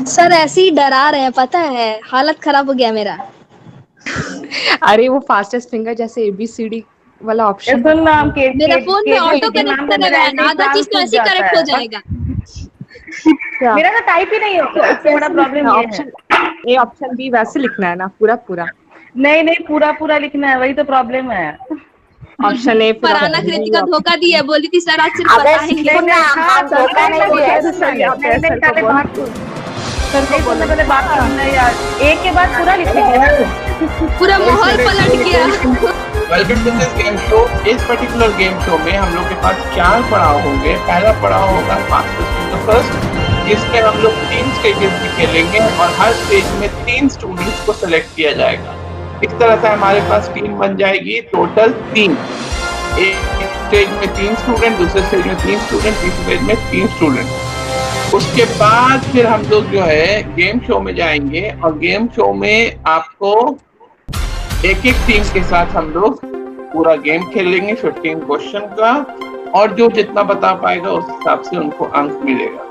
Sir ऐसे ही डरा रहे हैं, पता है, हालत खराब हो गया मेरा। अरे वो फास्टेस्ट फिंगर जैसे ABCD वाला ये ऑप्शन। सुन ना, हम के मेरा के फोन में के ऑटो के नाम पे करेक्टर है मेरा बहन, ऐसे ही आधा एग्जाम चीज तो छूट ऐसे ही जाता करेक्ट हो है। जाएगा। क्या मेरा तो टाइप ही नहीं होता, सबसे बड़ा प्रॉब्लम ये है। ऑप्शन A ऑप्शन B वैसे लिखना है ना, पूरा पूरा। नहीं नहीं, पूरा पूरा लिखना है, वही तो प्रॉब्लम है। ऑप्शन A फिर फरहाना ऑप्शन कृतिका धोखा दी है, बोली थी सर आज सिर्फ अबे बताएंगे। सुन ना, हाँ, हम धोखा नहीं नहीं, दिए। तो सही आता है, सर को पहले बोल। बात सुन। सर को नहीं सुनना, बोलो। पहले बात सुनना यार। एक के बाद पूरा लिखेंगे ना। पूरा माहौल पलट गया। Welcome to this game show. इस पर्टिकुलर गेम शो में हम लोग के पास 4 पड़ाव होंगे। पहला पड़ाव होगा फास्टेस्ट फिंगर फर्स्ट, जिसमें हम लोग 3 स्टेजेस में खेलेंगे और हर स्टेज में 3 स्टूडेंट्स को सिलेक्ट किया जाएगा। इस तरह से हमारे पास टीम बन जाएगी, टोटल 3। एक स्टेज में 3 स्टूडेंट, दूसरे स्टेज में 3 स्टूडेंट, तीसरे स्टेज में 3 स्टूडेंट। उसके बाद फिर हम लोग जो है गेम शो में जाएंगे और गेम शो में आपको एक एक टीम के साथ हम लोग पूरा गेम खेलेंगे 15 क्वेश्चन का, और जो जितना बता पाएगा उस हिसाब से उनको अंक मिलेगा।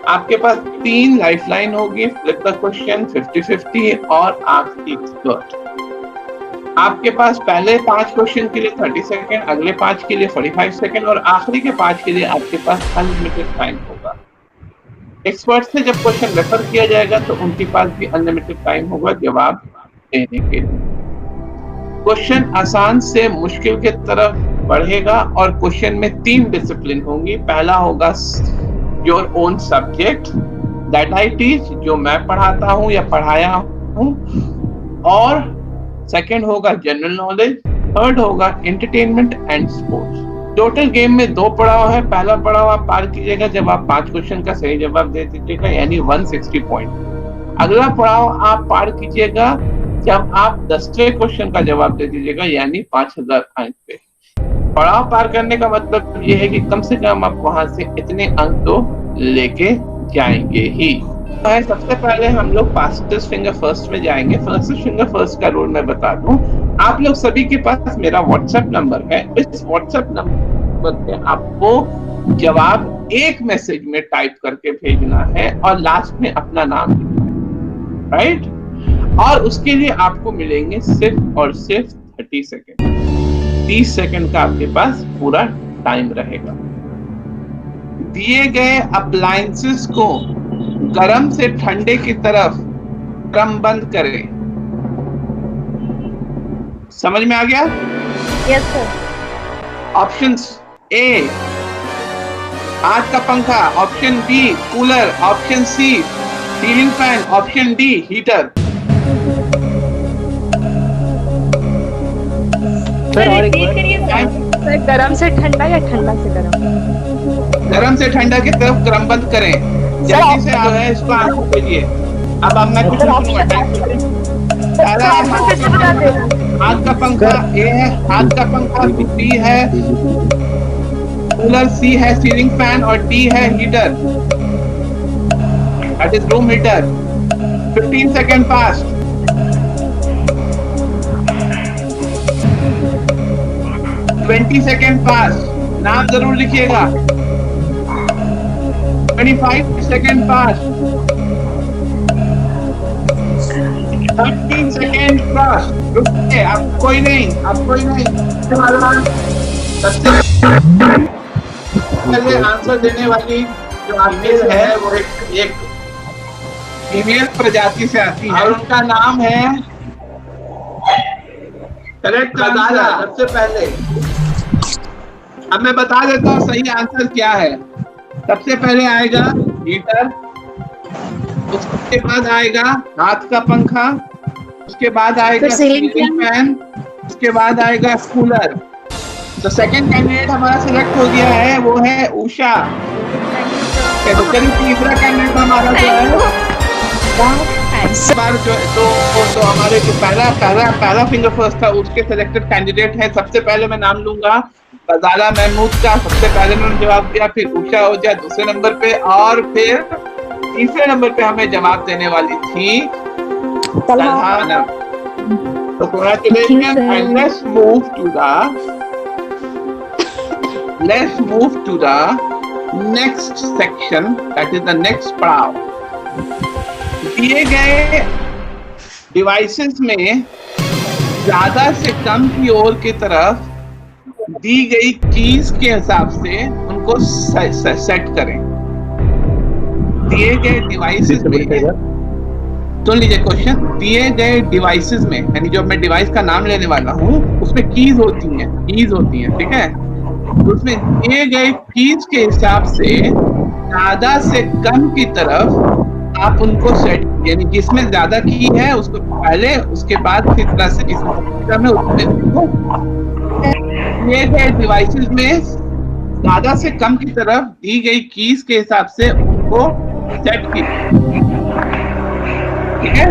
आपके पास 3 लाइफलाइन होगी, फ्लिप द क्वेश्चन, 50-50 और आस्क द एक्सपर्ट। आपके पास पहले 5 क्वेश्चन के लिए 30 सेकंड, अगले 5 के लिए 45 सेकंड और आखिरी के 5 के लिए आपके पास अनलिमिटेड टाइम होगा। एक्सपर्ट से जब क्वेश्चन रेफर किया जाएगा तो उनके पास भी अनलिमिटेड टाइम होगा जवाब देने के लिए। क्वेश्चन आसान से मुश्किल के तरफ बढ़ेगा और क्वेश्चन में 3 डिसिप्लिन होंगी। पहला होगा your own subject, that I teach, जो मैं पढ़ाता हूँ या पढ़ाया हूँ, और सेकंड होगा जनरल नॉलेज, थर्ड होगा entertainment and sports. Total game में 2 पड़ाव है। पहला पड़ाव आप पार कीजिएगा जब आप 5 क्वेश्चन का सही जवाब दे दीजिएगा, यानी 160 पॉइंट। अगला पड़ाव आप पार कीजिएगा जब आप 10वें क्वेश्चन का जवाब दे दीजिएगा, यानी 5000 अंक पे। पड़ाव पार करने का मतलब ये है कि कम से कम आप वहां से इतने अंक तो लेके जाएंगे ही। सबसे पहले हम लोग फास्टेस्ट फिंगर फर्स्ट में जाएंगे। फास्टेस्ट फिंगर फर्स्ट का रूल मैं बता दूं। आप लोग सभी के पास मेरा व्हाट्सएप नंबर है। इस व्हाट्सएप नंबर पे आपको जवाब एक मैसेज में टाइप करके भेजना है और लास्ट में अपना नाम लिखना है, राइट? और उसके लिए आपको मिलेंगे सिर्फ और सिर्फ 30 सेकेंड। 30 सेकेंड का आपके पास पूरा टाइम रहेगा। दिए गए अप्लायंसेस को गर्म से ठंडे की तरफ क्रमबद्ध करें। समझ में आ गया? Yes sir. ऑप्शंस: ए हाथ का पंखा, option B cooler, option C ceiling fan, option D heater. Sir और एक बार, गरम से ठंडा या ठंडा से गरम? गर्म से ठंडा की तरफ क्रमबद्ध करें। जल्दी से जो है इसको आंसर दीजिए। अब मैं कुछ हाथ का पंखा ए है, हाथ का पंखा बी है, कूलर सी है, सीलिंग फैन और डी है heater, that is room heater. 15 second पास। 20 सेकेंड पास। नाम जरूर लिखिएगा। 25 सेकेंड पास। 13 सेकेंड पास। रुकिए, अब कोई नहीं, अब कोई नहीं। सबसे पहले आंसर देने वाली जो आर्टिस्ट है वो एक फीमेल प्रजाति से आती है और उनका नाम है करेक्ट आंसर। सबसे पहले अब मैं बता देता हूँ सही आंसर क्या है। सबसे पहले आएगा हीटर, उसके बाद आएगा हाथ का पंखा, उसके बाद आएगा सीलिंग फैन, उसके बाद आएगा कूलर। तो सेकंड कैंडिडेट हमारा सिलेक्ट हो गया है, वो है उषा। तो चलिए तीसरा कैंडिडेट हमारा जो है इस बार जो तो हमारे जो पहला फिंगर फर्स्ट था उसके सिलेक्टेड कैंडिडेट है। सबसे पहले मैं नाम लूंगा फजाला महमूद का। सबसे पहले उन्होंने जवाब दिया, फिर उषा हो जाए दूसरे नंबर पे, और फिर तीसरे नंबर पे हमें जवाब देने वाली थी तलहा। तो congratulations and let's move to the next section, that is the next padav. दिए गए डिवाइसेस में ज्यादा से कम की ओर की तरफ दी गई कीज के हिसाब से उनको सेट करें। दिए गए डिवाइसेस में, सुन लीजिए क्वेश्चन, दिए गए डिवाइसेस में, यानी जो मैं डिवाइस का नाम लेने वाला हूँ उसमें कीज होती हैं, ठीक है? तो उसमें दिए गए कीज के हिसाब से ज्यादा से कम की तरफ आप उनको सेट, यानी जिसमें ज्यादा की है उसको पहले, उसके बाद इसी तरह से जिसमें दिए गए डिवाइसेस में ज्यादा से कम की तरफ दी गई कीज के हिसाब से उनको सेट की, ठीक है?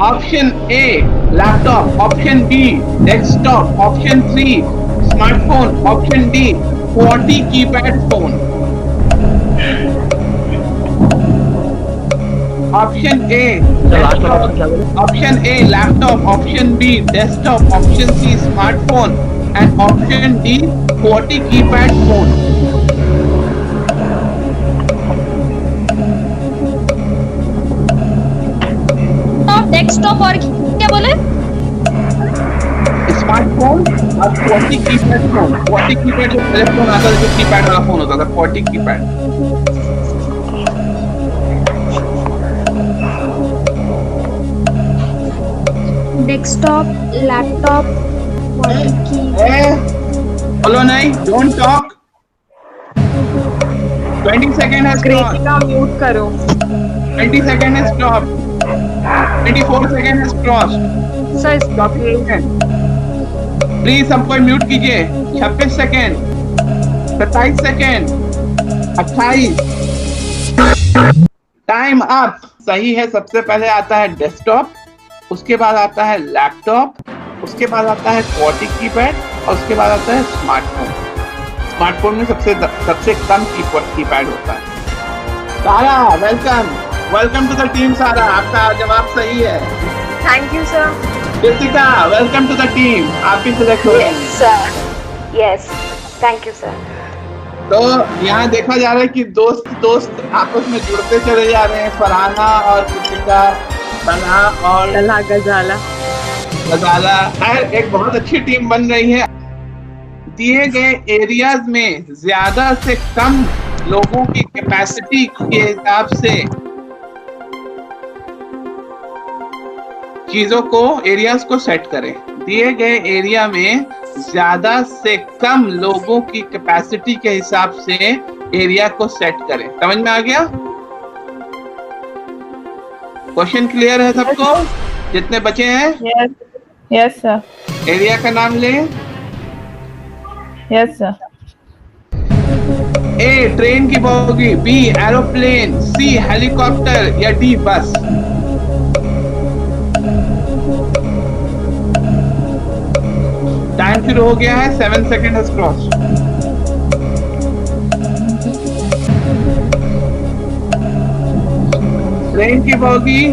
Option A laptop, option B desktop, option 3 smartphone, option D QWERTY keypad phone. Option A laptop, option B desktop, option C smartphone and option D QWERTY keypad phone. Desktop और क्या बोले? स्मार्टफोन और QWERTY keypad phone. QWERTY keypad जो पहले phone आता था, जो keypad वाला फोन होता था, QWERTY कीपैड। डेस्कटॉप, लैपटॉप, बोलो नहीं, don't talk. 20 second has crossed. Kritika mute करो। 20 second has crossed. 24 second has crossed. Sir stop please सबको म्यूट कीजिए। 26 सेकंड, 27 सेकंड, 28। Time up. सही है, सबसे पहले आता है डेस्कटॉप, उसके बाद आता है लैपटॉप, उसके बाद आता है QWERTY कीपैड और उसके बाद आता है स्मार्टफोन। स्मार्टफोन में सबसे कम कीपैड होता है। सारा वेलकम टू द टीम। सारा, आपका जवाब सही है। Thank you sir. Kritika, welcome to the team. आप भी सिलेक्ट हो गए। Yes, thank you sir. तो यहाँ देखा जा रहा है कि दोस्त आपस में जुड़ते चले जा रहे हैं। फरहाना और कृतिका, सना और गजाला, खैर एक बहुत अच्छी टीम बन रही है। दिए गए एरियाज में ज्यादा से कम लोगों की कैपेसिटी के हिसाब से चीजों को, एरियाज को सेट करें। दिए गए एरिया में ज्यादा से कम लोगों की कैपेसिटी के हिसाब से एरिया को सेट करें। समझ में आ गया? क्वेश्चन क्लियर है सबको? जितने बचे हैं? Yes sir. एरिया का नाम ले। Yes sir. ए ट्रेन की bogie, B aeroplane, C helicopter या डी बस। टाइम शुरू हो गया है। 7 सेकंड हैज क्रॉस्ड। ट्रेन की bogie,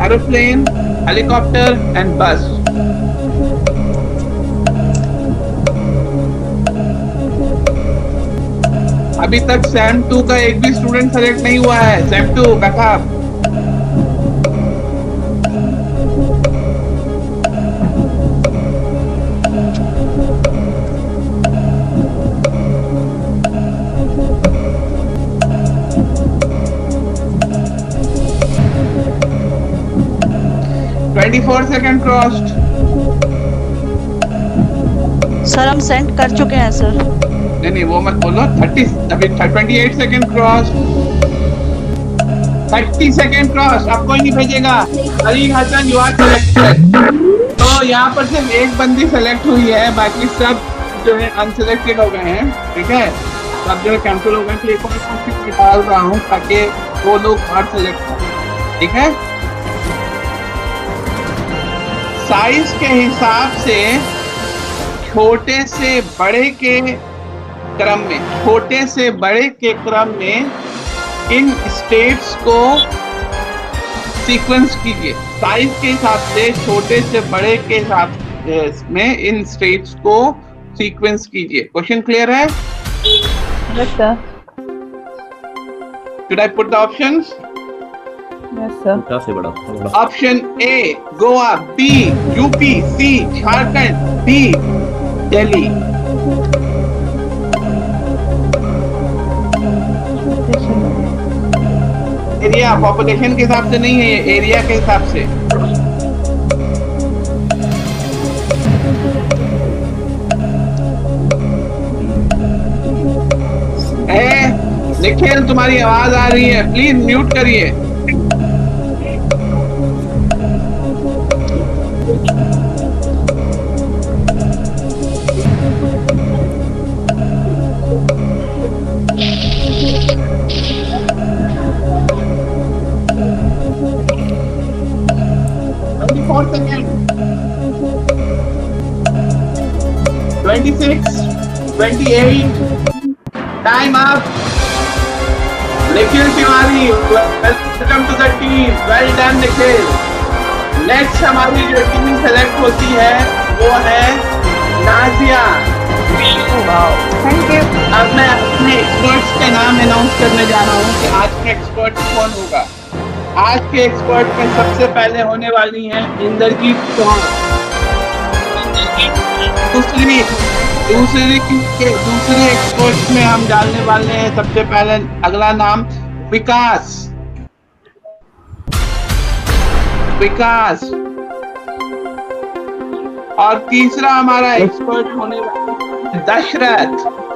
aeroplane, helicopter and bus. अभी तक सैम 2 का एक भी स्टूडेंट सेलेक्ट नहीं हुआ है। Sam 2 backup. Four second crossed. Sir हम सेंड कर चुके हैं सर। नहीं वो मत बोलो। 28 सेकंड क्रॉस। 30 second cross. अब कोई नहीं भेजेगा। Ali Hasan, you are selected. तो यहाँ पर सिर्फ एक बंदी सेलेक्ट हुई है, बाकी सब जो है अनसिलेक्टेड हो गए हैं। ठीक है, सब जो है कैंसिल हो गए। तो एक और डाल रहा हूँ ताकि वो लोग और सेलेक्ट हो। ठीक है, साइज के हिसाब से छोटे से बड़े के क्रम में इन स्टेट्स को सीक्वेंस कीजिए। साइज के हिसाब से छोटे से बड़े के हिसाब में इन स्टेट्स को सीक्वेंस कीजिए। क्वेश्चन क्लियर है? Should I put the options? Yes, sir. छोटा से बड़ा Option A, Goa. B, UP. C, Jharkhand. D, Delhi. Area population के हिसाब से नहीं है, ये एरिया के हिसाब से। निखिल तुम्हारी आवाज आ रही है, प्लीज म्यूट करिए। Second 26, 28, time up. Nikhil Tiwari, welcome to the team, well done Nikhil. Next हमारी जो टीम सेलेक्ट होती है वो है नाजिया। Thank you. अब मैं अपने एक्सपर्ट्स के नाम अनाउंस करने जा रहा हूँ कि आज का एक्सपर्ट कौन होगा। आज के एक्सपर्ट में सबसे पहले होने वाली हैं इंद्रजीत चौहान। दूसरी एक्सपर्ट में हम डालने वाले हैं सबसे पहले अगला नाम विकास। और तीसरा हमारा एक्सपर्ट होने वाला है दशरथ।